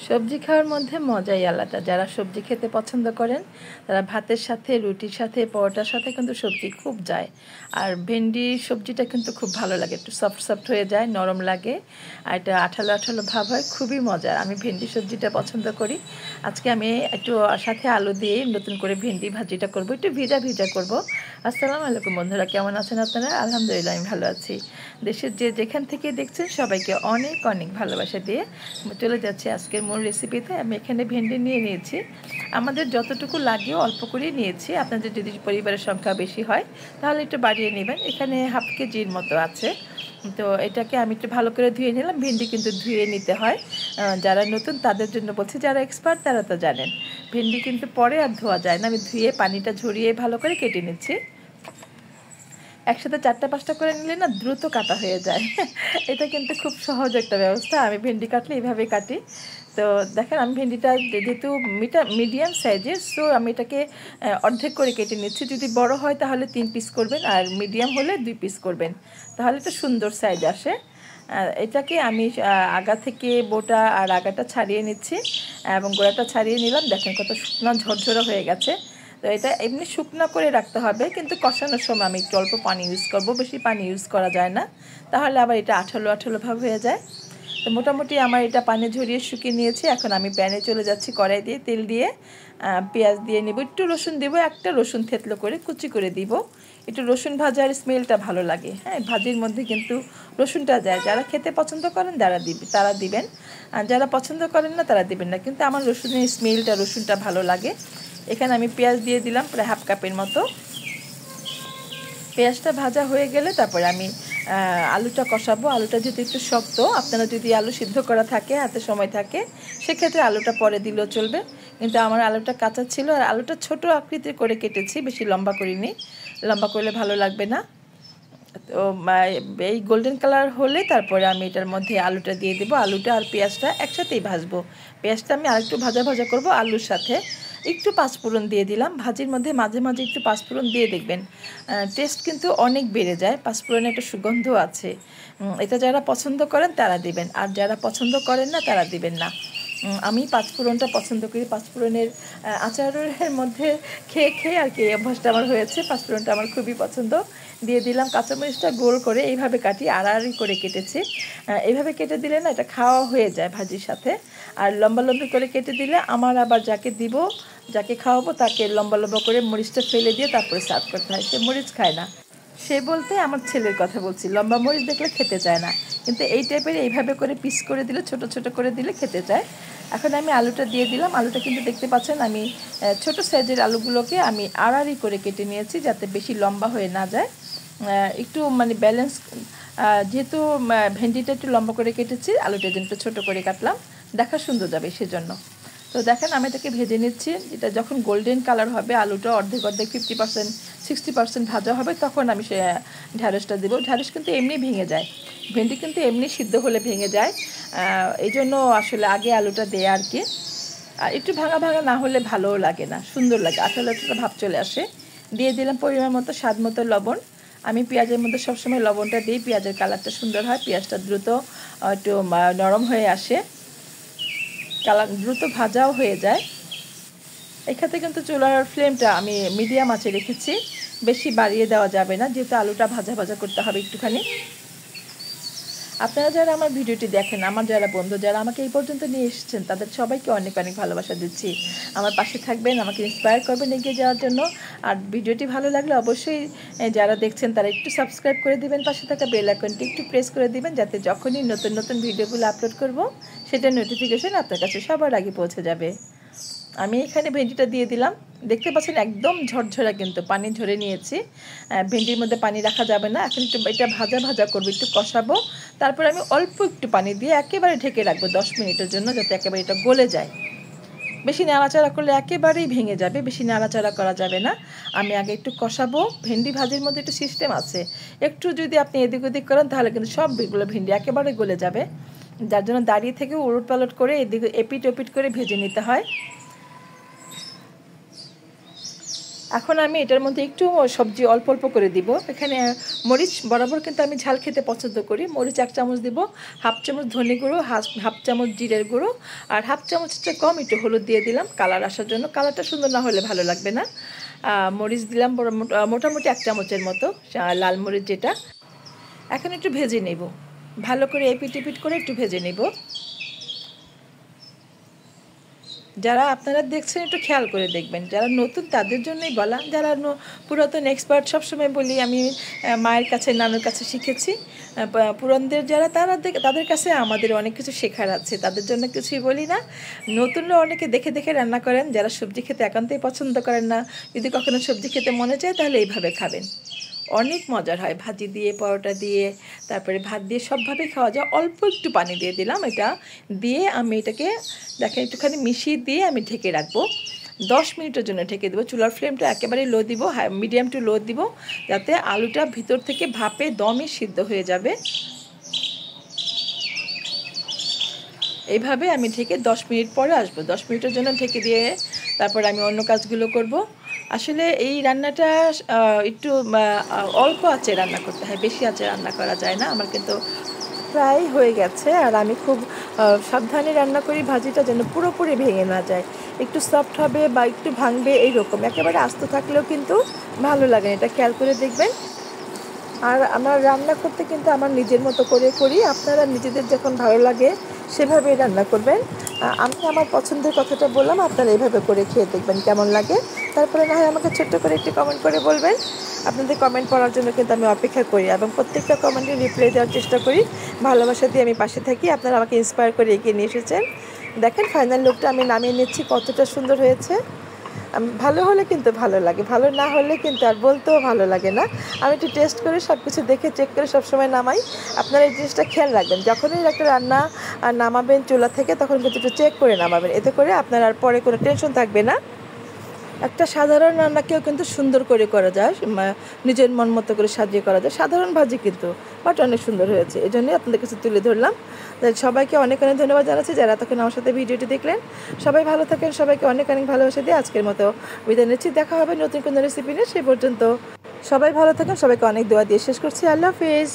সবজি খাওয়ার মধ্যে মজাই আলাদা। যারা সবজি খেতে পছন্দ করেন তারা ভাতের সাথে, রুটির সাথে, পরোটার সাথে কিন্তু সবজি খুব যায়। আর ভেন্ডি সবজিটা কিন্তু খুব ভালো লাগে, একটু সফট সফট হয়ে যায়, নরম লাগে, আর এটা আঠালো আঠালো ভাব হয়, খুবই মজার। আমি ভেন্ডি সবজিটা পছন্দ করি। আজকে আমি একটু সাথে আলু দিয়ে নতুন করে ভেন্ডি ভাজিটা করব, একটু ভিজা ভিজা করব। আসসালামু আলাইকুম বন্ধুরা, কেমন আছেন আপনারা? আলহামদুলিল্লাহ আমি ভালো আছি। দেশের যেখান থেকে দেখছেন সবাইকে অনেক অনেক ভালোবাসা দিয়ে চলে যাচ্ছে আজকের মূল রেসিপিতে। আমি এখানে ভেন্ডি নিয়ে নিয়েছি, আমাদের যতটুকু লাগে অল্প করেই নিয়েছি। আপনাদের যদি পরিবারের সংখ্যা বেশি হয় তাহলে একটু বাড়িয়ে নেবেন। এখানে হাফ কেজির মতো আছে। তো এটাকে আমি একটু ভালো করে ধুয়ে নিলাম। ভেন্ডি কিন্তু ধুয়ে নিতে হয়, যারা নতুন তাদের জন্য বলছি, যারা এক্সপার্ট তারা তো জানেন ভেন্ডি কিন্তু পরে আর ধোয়া যায় না। আমি ধুয়ে পানিটা ঝরিয়ে ভালো করে কেটে নিচ্ছি। একসাথে 4টা-5টা করে নিলে না দ্রুত কাটা হয়ে যায়। এটা কিন্তু খুব সহজ একটা ব্যবস্থা। আমি ভেন্ডি কাটলে এইভাবে কাটি। তো দেখেন আমি ভেন্ডিটা যেহেতু মিডিয়াম সাইজের, সো আমি এটাকে অর্ধেক করে কেটে নিচ্ছি। যদি বড় হয় তাহলে 3 পিস করবেন, আর মিডিয়াম হলে 2 পিস করবেন, তাহলে একটা সুন্দর সাইজ আসে। এটাকে আমি আগা থেকে বোটা আর আগাটা ছাড়িয়ে নিচ্ছি এবং গোড়াটা ছাড়িয়ে নিলাম। দেখেন কত শুকনো ঝরঝরা হয়ে গেছে। তো এটা এমনি শুকনো করে রাখতে হবে, কিন্তু কষানোর সময় আমি একটু অল্প পানি ইউজ করব, বেশি পানি ইউজ করা যায় না, তাহলে আবার এটা আঠালো আঠালো ভাব হয়ে যায়। তো মোটামুটি আমার এটা পানি ঝরিয়ে শুকিয়ে নিয়েছি। এখন আমি প্যানে চলে যাচ্ছি, কড়াই দিয়ে তেল দিয়ে পেঁয়াজ দিয়ে নেব, একটু রসুন দেবো, একটা রসুন থেতলো করে কুচি করে দিব। একটু রসুন ভাজার স্মেলটা ভালো লাগে, হ্যাঁ, ভাজির মধ্যে কিন্তু রসুনটা যায়। যারা খেতে পছন্দ করেন তারা দিবেন, আর যারা পছন্দ করেন না তারা দিবেন না, কিন্তু আমার রসুনের স্মেলটা, রসুনটা ভালো লাগে। এখানে আমি পেঁয়াজ দিয়ে দিলাম প্রায় হাফ কাপের মতো। পেঁয়াজটা ভাজা হয়ে গেলে তারপরে আমি আলুটা কষাবো। আলুটা যেহেতু একটু শক্ত, আপনারা যদি আলু সিদ্ধ করা থাকে, হাতে সময় থাকে, সেক্ষেত্রে আলুটা পরে দিলেও চলবে, কিন্তু আমার আলুটা কাঁচা ছিল। আর আলুটা ছোট আকৃতির করে কেটেছি, বেশি লম্বা করিনি, লম্বা করলে ভালো লাগবে না। তো এই গোল্ডেন কালার হলে তারপরে আমি এটার মধ্যে আলুটা দিয়ে দেবো। আলুটা আর পেঁয়াজটা একসাথেই ভাজবো। পেঁয়াজটা আমি আরেকটু ভাজা ভাজা করবো আলুর সাথে। একটু পাঁচফোড়ন দিয়ে দিলাম, ভাজির মধ্যে মাঝে মাঝে একটু পাঁচফোড়ন দিয়ে দেখবেন, টেস্ট কিন্তু অনেক বেড়ে যায়। পাঁচফোড়নে একটা সুগন্ধ আছে, এটা যারা পছন্দ করেন তারা দিবেন, আর যারা পছন্দ করেন না তারা দিবেন না। আমি পাঁচফোড়নটা পছন্দ করি। পাঁচফোড়নের আচারের মধ্যে খেয়ে খেয়ে আর কি অভ্যাসটা আমার হয়েছে। পাঁচফোড়নটা আমার খুবই পছন্দ। দিয়ে দিলাম কাঁচামরিচটা গোল করে এইভাবে কাটি, আড়াআড়ি করে কেটেছি। এইভাবে কেটে দিলে না এটা খাওয়া হয়ে যায় ভাজির সাথে। আর লম্বা লম্বি করে কেটে দিলে আমার আবার যাকে দিব, যাকে খাওয়াবো, তাকে লম্বা লম্বা করে মরিচটা ফেলে দিয়ে তারপরে সার্ভ করতে হয়। সে মরিচ খায় না। সে বলতে আমার ছেলের কথা বলছি, লম্বা মরিচ দেখলে খেতে চায় না, কিন্তু এই টাইপের এইভাবে করে পিস করে দিলে, ছোট ছোট করে দিলে খেতে চায়। এখন আমি আলুটা দিয়ে দিলাম। আলুটা কিন্তু দেখতে পাচ্ছেন আমি ছোট সাইজের আলুগুলোকে আমি আড়াআড়ি করে কেটে নিয়েছি, যাতে বেশি লম্বা হয়ে না যায়, একটু মানে ব্যালেন্স। যেহেতু ভেন্ডিটা একটু লম্বা করে কেটেছি, আলুটা কিন্তু ছোটো করে কাটলাম, দেখা সুন্দর যাবে সেজন্য। তো দেখেন আমি এটাকে ভেজে নিচ্ছি। এটা যখন গোল্ডেন কালার হবে, আলুটা অর্ধেক অর্ধেক 50% 60% ভাজা হবে, তখন আমি সে ঢ্যাঁড়সটা দেবো। ঢ্যাঁড়স কিন্তু এমনি ভেঙে যায়, ভেন্ডি কিন্তু এমনি সিদ্ধ হলে ভেঙে যায়, এই জন্য আসলে আগে আলুটা দেয় আর কি। আর একটু ভাঙা ভাঙা না হলে ভালোও লাগে না, সুন্দর লাগে, আঠালো আঠালো ভাব চলে আসে। দিয়ে দিলাম পরিমাণ মতো, স্বাদ মতো লবণ। আমি পেঁয়াজের মধ্যে সবসময় লবণটা দিই, পেঁয়াজের কালারটা সুন্দর হয়, পেঁয়াজটা দ্রুত একটু নরম হয়ে আসে, কালার দ্রুত ভাজাও হয়ে যায়। এক্ষেত্রে কিন্তু চুলার ফ্লেমটা আমি মিডিয়াম আঁচে রেখেছি, বেশি বাড়িয়ে দেওয়া যাবে না, যেহেতু আলুটা ভাজা ভাজা করতে হবে একটুখানি। আপনারা যারা আমার ভিডিওটি দেখেন, আমার যারা বন্ধু, যারা আমাকে এই পর্যন্ত নিয়ে এসেছেন, তাদের সবাইকে অনেক অনেক ভালোবাসা দিচ্ছি। আমার পাশে থাকবেন, আমাকে ইন্সপায়ার করবেন এগিয়ে যাওয়ার জন্য। আর ভিডিওটি ভালো লাগলে অবশ্যই যারা দেখছেন তারা একটু সাবস্ক্রাইব করে দিবেন, পাশে থাকা বেল আইকনটি একটু প্রেস করে দিবেন, যাতে যখনই নতুন নতুন ভিডিওগুলো আপলোড করব সেটার নোটিফিকেশন আপনার কাছে সবার আগে পৌঁছে যাবে। আমি এখানে ভেন্ডিটা দিয়ে দিলাম। দেখতে পাচ্ছেন একদম ঝরঝরা, কিন্তু পানি ঝরে নিয়েছি। ভেন্ডির মধ্যে পানি রাখা যাবে না। এখন একটু এটা ভাজা ভাজা করবো, একটু কষাবো, তারপর আমি অল্প একটু পানি দিয়ে একেবারে ঢেকে রাখবো 10 মিনিটের জন্য, যাতে একেবারে এটা গলে যায়। বেশি নাড়াচাড়া করলে একেবারেই ভেঙে যাবে, বেশি নাড়াচাড়া করা যাবে না। আমি আগে একটু কষাবো। ভেন্ডি ভাজির মধ্যে একটু সিস্টেম আছে, একটু যদি আপনি এদিক ওদিক করেন তাহলে কিন্তু সবগুলো ভেন্ডি একেবারে গলে যাবে, যার জন্য দাঁড়িয়ে থেকে উলট পালট করে এদিকে এপিট ওপিট করে ভেজে নিতে হয়। এখন আমি এটার মধ্যে একটু সবজি অল্প অল্প করে দিব। এখানে মরিচ বরাবর কিন্তু আমি ঝাল খেতে পছন্দ করি। মরিচ 1 চামচ দিব, হাফ চামচ ধনে গুঁড়ো, হাফ চামচ জিরের গুঁড়ো, আর হাফ চামচের কম একটু হলুদ দিয়ে দিলাম কালার আসার জন্য। কালারটা সুন্দর না হলে ভালো লাগবে না। মরিচ দিলাম মোটামুটি 1 চামচের মতো, লাল মরিচ যেটা। এখন একটু ভেজে নেব, ভালো করে এপিট এপিট করে একটু ভেজে নেব। যারা আপনারা দেখছেন একটু খেয়াল করে দেখবেন, যারা নতুন তাদের জন্যই বলা। যারা পুরাতন এক্সপার্ট, সবসময় বলি আমি মায়ের কাছে নানুর কাছে শিখেছি। পুরানদের যারা তাদের কাছে আমাদের অনেক কিছু শেখার আছে, তাদের জন্য কিছুই বলি না। নতুনরা অনেকে দেখে দেখে রান্না করেন, যারা সবজি খেতে একান্তই পছন্দ করেন না, যদি কখনো সবজি খেতে মনে চায় তাহলে এইভাবে খাবেন, অনেক মজার হয়। ভাজি দিয়ে, পরোটা দিয়ে, তারপরে ভাত দিয়ে, সবভাবেই খাওয়া যায়। অল্প একটু পানি দিয়ে দিলাম, এটা দিয়ে আমি এটাকে দেখেন একটুখানি মিশিয়ে দিয়ে আমি ঢেকে রাখবো। 10 মিনিটের জন্য ঢেকে দেবো। চুলার ফ্লেমটা একেবারে লো দিব, মিডিয়াম টু লো দিব, যাতে আলুটা ভিতর থেকে ভাপে দমে সিদ্ধ হয়ে যাবে। এইভাবে আমি ঢেকে 10 মিনিট পরে আসবো। 10 মিনিটের জন্য ঢেকে দিয়ে তারপর আমি অন্য কাজগুলো করব। আসলে এই রান্নাটা একটু অল্প আঁচে রান্না করতে হয়, বেশি আঁচে রান্না করা যায় না। আমার কিন্তু প্রায় হয়ে গেছে, আর আমি খুব সাবধানে রান্না করি ভাজিটা যেন পুরোপুরি ভেঙে না যায়, একটু সফট হবে বা একটু ভাঙবে এইরকম। একেবারে আস্ত থাকলেও কিন্তু ভালো লাগে না, এটা খেয়াল করে দেখবেন। আর আমার রান্না করতে কিন্তু আমার নিজের মতো করে করি, আপনারা নিজেদের যখন ভালো লাগে সেভাবেই রান্না করবেন। আমি আমার পছন্দের কথাটা বললাম, আপনারা এইভাবে করে খেয়ে দেখবেন কেমন লাগে। তারপরে না হয় আমাকে ছোট্ট করে একটি কমেন্ট করে বলবেন। আপনাদের কমেন্ট পড়ার জন্য কিন্তু আমি অপেক্ষা করি এবং প্রত্যেকটা কমেন্টে রিপ্লাই দেওয়ার চেষ্টা করি। ভালোবাসা দিয়ে আমি পাশে থাকি। আপনারা আমাকে ইন্সপায়ার করে এগিয়ে নিয়ে এসেছেন। দেখেন ফাইনাল লুকটা আমি নামিয়ে নিচ্ছি, কতটা সুন্দর হয়েছে। ভালো হলে কিন্তু ভালো লাগে, ভালো না হলে কিন্তু আর বলতেও ভালো লাগে না। আমি একটু টেস্ট করে সব কিছু দেখে চেক করে সবসময় নামাই। আপনারা এই জিনিসটা খেয়াল রাখবেন, যখনই একটা রান্না নামাবেন চুলা থেকে তখন কিন্তু একটু চেক করে নামাবেন, এতে করে আপনার আর পরে কোনো টেনশন থাকবে না। একটা সাধারণ রান্নাকেও কিন্তু সুন্দর করে করা যায়, নিজের মন মতো করে সাজিয়ে করা যায়। সাধারণ ভাজি কিন্তু বাট অনেক সুন্দর হয়েছে, এই জন্যই আপনাদের কাছে তুলে ধরলাম। সবাইকে অনেক অনেক ধন্যবাদ জানাচ্ছি যারা তখন আমার সাথে ভিডিওটি দেখলেন। সবাই ভালো থাকেন, সবাইকে অনেক অনেক ভালোবাসা দিয়ে আজকের মতো বিদায় নিচ্ছি। দেখা হবে নতুন কোনো রেসিপি নিয়ে, সেই পর্যন্ত সবাই ভালো থাকেন। সবাইকে অনেক দোয়া দিয়ে শেষ করছি। আল্লাহ হাফিজ।